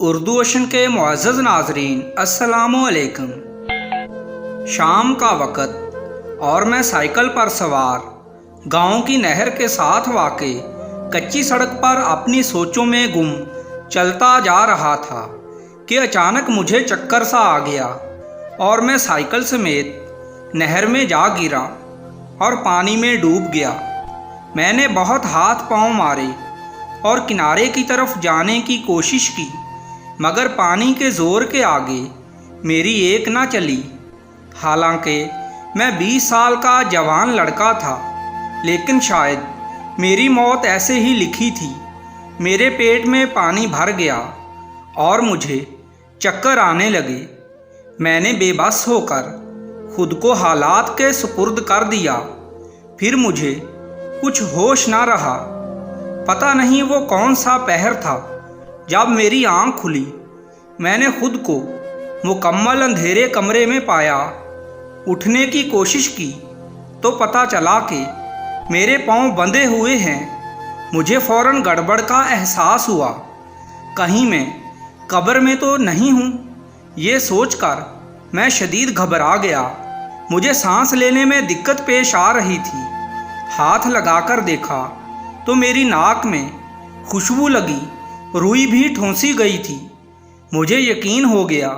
Urdu ocean کے معزز ناظرین السلام علیکم۔ شام کا وقت اور میں سائیکل پر سوار گاؤں کی نہر کے ساتھ واقع کچی سڑک پر اپنی سوچوں میں گم چلتا جا رہا تھا کہ اچانک مجھے چکر سا آ گیا اور میں سائیکل سمیت نہر میں جا گرا اور پانی میں ڈوب گیا۔ میں نے بہت ہاتھ پاؤں مارے اور کنارے کی طرف جانے کی کوشش کی، مگر پانی کے زور کے آگے میری ایک نہ چلی۔ حالانکہ میں 20 سال کا جوان لڑکا تھا، لیکن شاید میری موت ایسے ہی لکھی تھی۔ میرے پیٹ میں پانی بھر گیا اور مجھے چکر آنے لگے۔ میں نے بے بس ہو کر خود کو حالات کے سپرد کر دیا۔ پھر مجھے کچھ ہوش نہ رہا۔ پتہ نہیں وہ کون سا پہر تھا جب میری آنکھ کھلی۔ میں نے خود کو مکمل اندھیرے کمرے میں پایا۔ اٹھنے کی کوشش کی تو پتہ چلا کہ میرے پاؤں بندھے ہوئے ہیں۔ مجھے فوراً گڑبڑ کا احساس ہوا۔ کہیں میں قبر میں تو نہیں ہوں؟ یہ سوچ کر میں شدید گھبرا گیا۔ مجھے سانس لینے میں دقت پیش آ رہی تھی۔ ہاتھ لگا کر دیکھا تو میری ناک میں خوشبو لگی روئی بھی ٹھونسی گئی تھی۔ مجھے یقین ہو گیا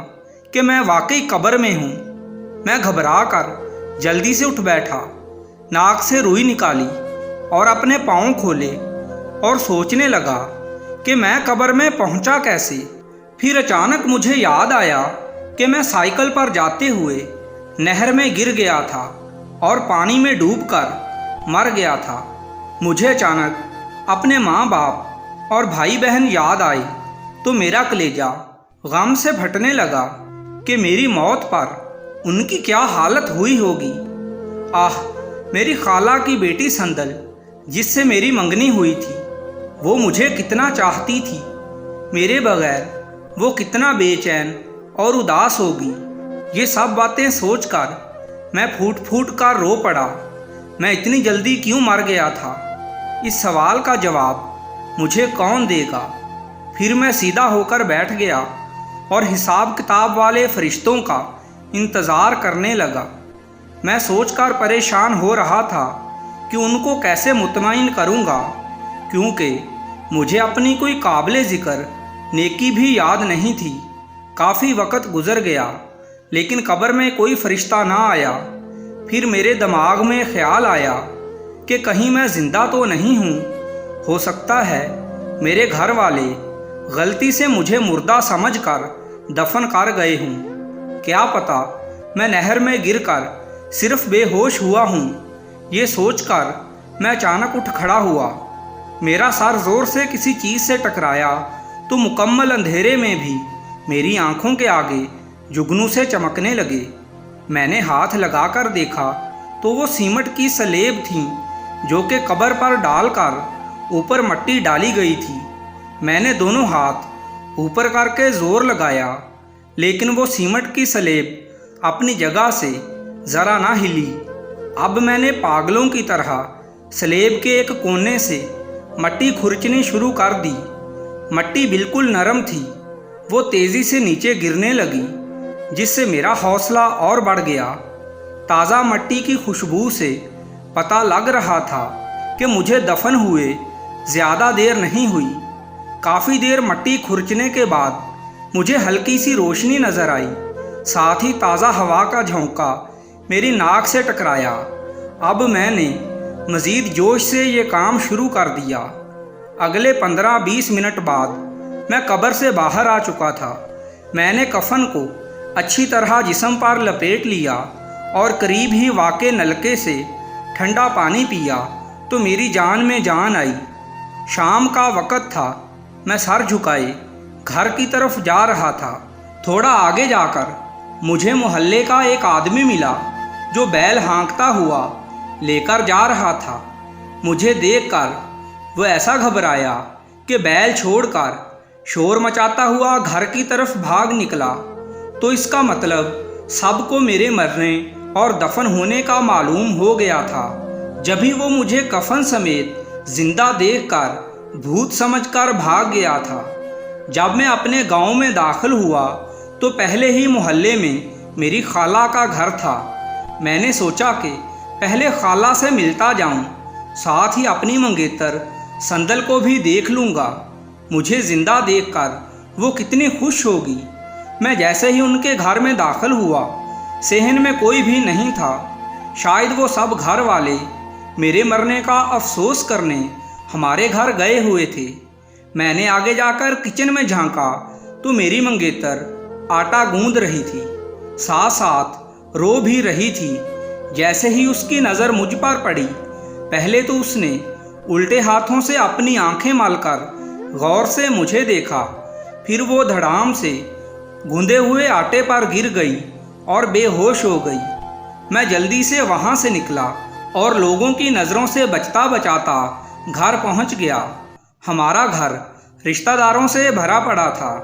کہ میں واقعی قبر میں ہوں۔ میں گھبرا کر جلدی سے اٹھ بیٹھا، ناک سے روئی نکالی اور اپنے پاؤں کھولے اور سوچنے لگا کہ میں قبر میں پہنچا کیسے۔ پھر اچانک مجھے یاد آیا کہ میں سائیکل پر جاتے ہوئے نہر میں گر گیا تھا اور پانی میں ڈوب کر مر گیا تھا۔ مجھے اچانک اپنے ماں باپ اور بھائی بہن یاد آئے تو میرا کلیجہ غم سے پھٹنے لگا کہ میری موت پر ان کی کیا حالت ہوئی ہوگی۔ میری خالہ کی بیٹی سندل، جس سے میری منگنی ہوئی تھی، وہ مجھے کتنا چاہتی تھی۔ میرے بغیر وہ کتنا بے چین اور اداس ہوگی۔ یہ سب باتیں سوچ کر میں پھوٹ پھوٹ کر رو پڑا۔ میں اتنی جلدی کیوں مر گیا تھا؟ اس سوال کا جواب مجھے کون دے گا؟ پھر میں سیدھا ہو کر بیٹھ گیا اور حساب کتاب والے فرشتوں کا انتظار کرنے لگا۔ میں سوچ کر پریشان ہو رہا تھا کہ ان کو کیسے مطمئن کروں گا، کیونکہ مجھے اپنی کوئی قابل ذکر نیکی بھی یاد نہیں تھی۔ کافی وقت گزر گیا لیکن قبر میں کوئی فرشتہ نہ آیا۔ پھر میرے دماغ میں خیال آیا کہ کہیں میں زندہ تو نہیں ہوں۔ ہو سکتا ہے میرے گھر والے غلطی سے مجھے مردہ سمجھ کر دفن کر گئے ہوں۔ کیا پتہ میں نہر میں گر کر صرف بے ہوش ہوا ہوں۔ یہ سوچ کر میں اچانک اٹھ کھڑا ہوا۔ میرا سر زور سے کسی چیز سے ٹکرایا تو مکمل اندھیرے میں بھی میری آنکھوں کے آگے جگنو سے چمکنے لگے۔ میں نے ہاتھ لگا کر دیکھا تو وہ سیمٹ کی سلیب تھیں جو کہ قبر پر ڈال کر اوپر مٹی ڈالی گئی تھی۔ میں نے دونوں ہاتھ اوپر کر کے زور لگایا، لیکن وہ سیمٹ کی سلیب اپنی جگہ سے ذرا نہ ہلی۔ اب میں نے پاگلوں کی طرح سلیب کے ایک کونے سے مٹی کھرچنی شروع کر دی۔ مٹی بالکل نرم تھی، وہ تیزی سے نیچے گرنے لگی، جس سے میرا حوصلہ اور بڑھ گیا۔ تازہ مٹی کی خوشبو سے پتہ لگ رہا تھا کہ مجھے دفن ہوئے زیادہ دیر نہیں ہوئی۔ کافی دیر مٹی کھرچنے کے بعد مجھے ہلکی سی روشنی نظر آئی، ساتھ ہی تازہ ہوا کا جھونکا میری ناک سے ٹکرایا۔ اب میں نے مزید جوش سے یہ کام شروع کر دیا۔ اگلے 15-20 منٹ بعد میں قبر سے باہر آ چکا تھا۔ میں نے کفن کو اچھی طرح جسم پر لپیٹ لیا اور قریب ہی واقع نلکے سے ٹھنڈا پانی پیا تو میری جان میں جان آئی۔ شام کا وقت تھا۔ میں سر جھکائے گھر کی طرف جا رہا تھا۔ تھوڑا آگے جا کر مجھے محلے کا ایک آدمی ملا جو بیل ہانکتا ہوا لے کر جا رہا تھا۔ مجھے دیکھ کر وہ ایسا گھبرایا کہ بیل چھوڑ کر شور مچاتا ہوا گھر کی طرف بھاگ نکلا۔ تو اس کا مطلب سب کو میرے مرنے اور دفن ہونے کا معلوم ہو گیا تھا۔ جبھی وہ مجھے کفن سمیت زندہ دیکھ کر بھوت سمجھ کر بھاگ گیا تھا۔ جب میں اپنے گاؤں میں داخل ہوا تو پہلے ہی محلے میں میری خالہ کا گھر تھا۔ میں نے سوچا کہ پہلے خالہ سے ملتا جاؤں، ساتھ ہی اپنی منگیتر سندل کو بھی دیکھ لوں گا۔ مجھے زندہ دیکھ کر وہ کتنی خوش ہوگی۔ میں جیسے ہی ان کے گھر میں داخل ہوا، صحن میں کوئی بھی نہیں تھا۔ شاید وہ سب گھر والے میرے مرنے کا افسوس کرنے ہمارے گھر گئے ہوئے تھے۔ میں نے آگے جا کر کچن میں جھانکا تو میری منگیتر آٹا گوندھ رہی تھی، ساتھ ساتھ رو بھی رہی تھی۔ جیسے ہی اس کی نظر مجھ پر پڑی، پہلے تو اس نے الٹے ہاتھوں سے اپنی آنکھیں مل کر غور سے مجھے دیکھا، پھر وہ دھڑام سے گوندھے ہوئے آٹے پر گر گئی اور بے ہوش ہو گئی۔ میں جلدی سے وہاں سے نکلا اور لوگوں کی نظروں سے بچتا بچاتا گھر پہنچ گیا۔ ہمارا گھر رشتہ داروں سے بھرا پڑا تھا۔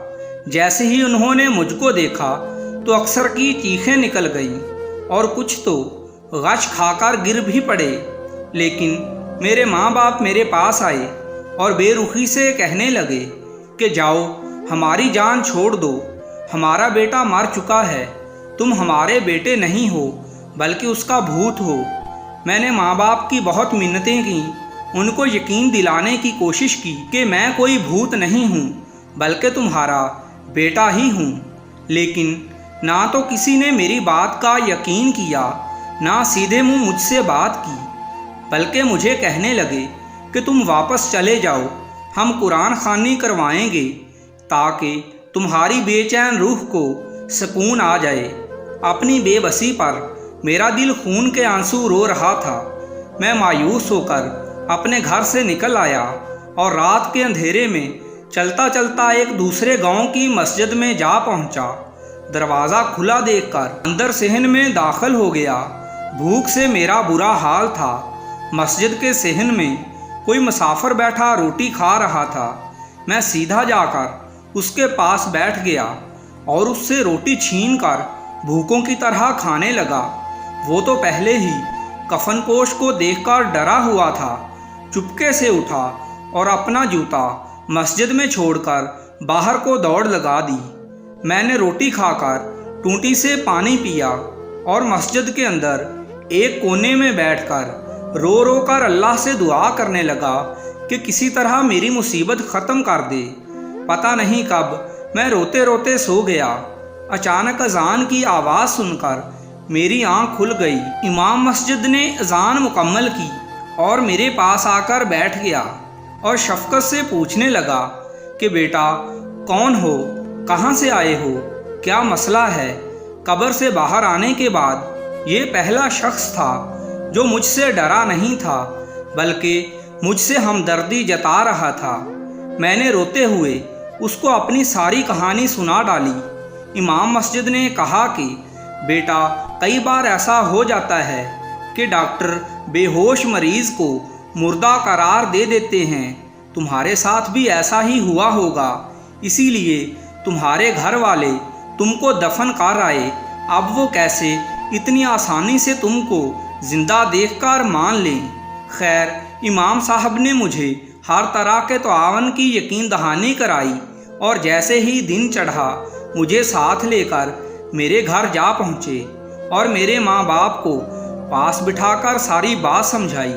جیسے ہی انہوں نے مجھ کو دیکھا تو اکثر کی چیخیں نکل گئیں اور کچھ تو غش کھا کر گر بھی پڑے، لیکن میرے ماں باپ میرے پاس آئے اور بے رخی سے کہنے لگے کہ جاؤ، ہماری جان چھوڑ دو، ہمارا بیٹا مر چکا ہے، تم ہمارے بیٹے نہیں ہو بلکہ اس کا بھوت ہو۔ میں نے ماں باپ کی بہت منتیں کیں، ان کو یقین دلانے کی کوشش کی کہ میں کوئی بھوت نہیں ہوں بلکہ تمہارا بیٹا ہی ہوں، لیکن نہ تو کسی نے میری بات کا یقین کیا، نہ سیدھے منہ مجھ سے بات کی، بلکہ مجھے کہنے لگے کہ تم واپس چلے جاؤ، ہم قرآن خوانی کروائیں گے تاکہ تمہاری بے چین روح کو سکون آ جائے۔ اپنی بے بسی پر میرا دل خون کے آنسو رو رہا تھا۔ میں مایوس ہو کر اپنے گھر سے نکل آیا اور رات کے اندھیرے میں چلتا چلتا ایک دوسرے گاؤں کی مسجد میں جا پہنچا۔ دروازہ کھلا دیکھ کر اندر صحن میں داخل ہو گیا۔ بھوک سے میرا برا حال تھا۔ مسجد کے صحن میں کوئی مسافر بیٹھا روٹی کھا رہا تھا۔ میں سیدھا جا کر اس کے پاس بیٹھ گیا اور اس سے روٹی چھین کر بھوکوں کی طرح کھانے لگا۔ وہ تو پہلے ہی کفن پوش کو دیکھ کر ڈرا ہوا تھا۔ چپکے سے اٹھا اور اپنا جوتا مسجد میں چھوڑ کر باہر کو دوڑ لگا دی۔ میں نے روٹی کھا کر ٹونٹی سے پانی پیا اور مسجد کے اندر ایک کونے میں بیٹھ کر رو رو کر اللہ سے دعا کرنے لگا کہ کسی طرح میری مصیبت ختم کر دے۔ پتہ نہیں کب میں روتے روتے سو گیا۔ اچانک اذان کی آواز سن کر میری آنکھ کھل گئی۔ امام مسجد نے اذان مکمل کی اور میرے پاس آ کر بیٹھ گیا اور شفقت سے پوچھنے لگا کہ بیٹا کون ہو، کہاں سے آئے ہو، کیا مسئلہ ہے؟ قبر سے باہر آنے کے بعد یہ پہلا شخص تھا جو مجھ سے ڈرا نہیں تھا بلکہ مجھ سے ہمدردی جتا رہا تھا۔ میں نے روتے ہوئے اس کو اپنی ساری کہانی سنا ڈالی۔ امام مسجد نے کہا کہ بیٹا کئی بار ایسا ہو جاتا ہے کہ ڈاکٹر بے ہوش مریض کو مردہ قرار دے دیتے ہیں، تمہارے ساتھ بھی ایسا ہی ہوا ہوگا، اسی لیے تمہارے گھر والے تم کو دفن کر آئے۔ اب وہ کیسے اتنی آسانی سے تم کو زندہ دیکھ کر مان لیں؟ خیر، امام صاحب نے مجھے ہر طرح کے تعاون کی یقین دہانی کرائی اور جیسے ہی دن چڑھا مجھے ساتھ لے کر میرے گھر جا پہنچے اور میرے ماں باپ کو پاس بٹھا کر ساری بات سمجھائی۔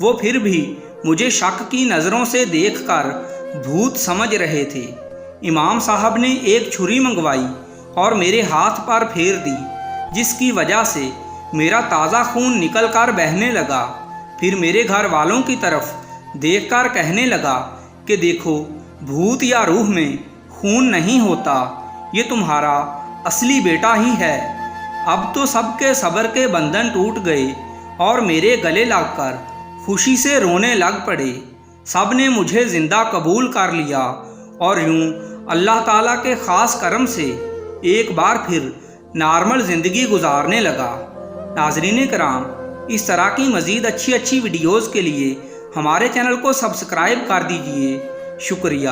وہ پھر بھی مجھے شک کی نظروں سے دیکھ کر بھوت سمجھ رہے تھے۔ امام صاحب نے ایک چھری منگوائی اور میرے ہاتھ پر پھیر دی، جس کی وجہ سے میرا تازہ خون نکل کر بہنے لگا۔ پھر میرے گھر والوں کی طرف دیکھ کر کہنے لگا کہ دیکھو، بھوت یا روح میں خون نہیں ہوتا، یہ تمہارا اصلی بیٹا ہی ہے۔ اب تو سب کے صبر کے بندھن ٹوٹ گئے اور میرے گلے لگ کر خوشی سے رونے لگ پڑے۔ سب نے مجھے زندہ قبول کر لیا اور یوں اللہ تعالیٰ کے خاص کرم سے ایک بار پھر نارمل زندگی گزارنے لگا۔ ناظرین کرام، اس طرح کی مزید اچھی ویڈیوز کے لیے ہمارے چینل کو سبسکرائب کر دیجئے۔ شکریہ۔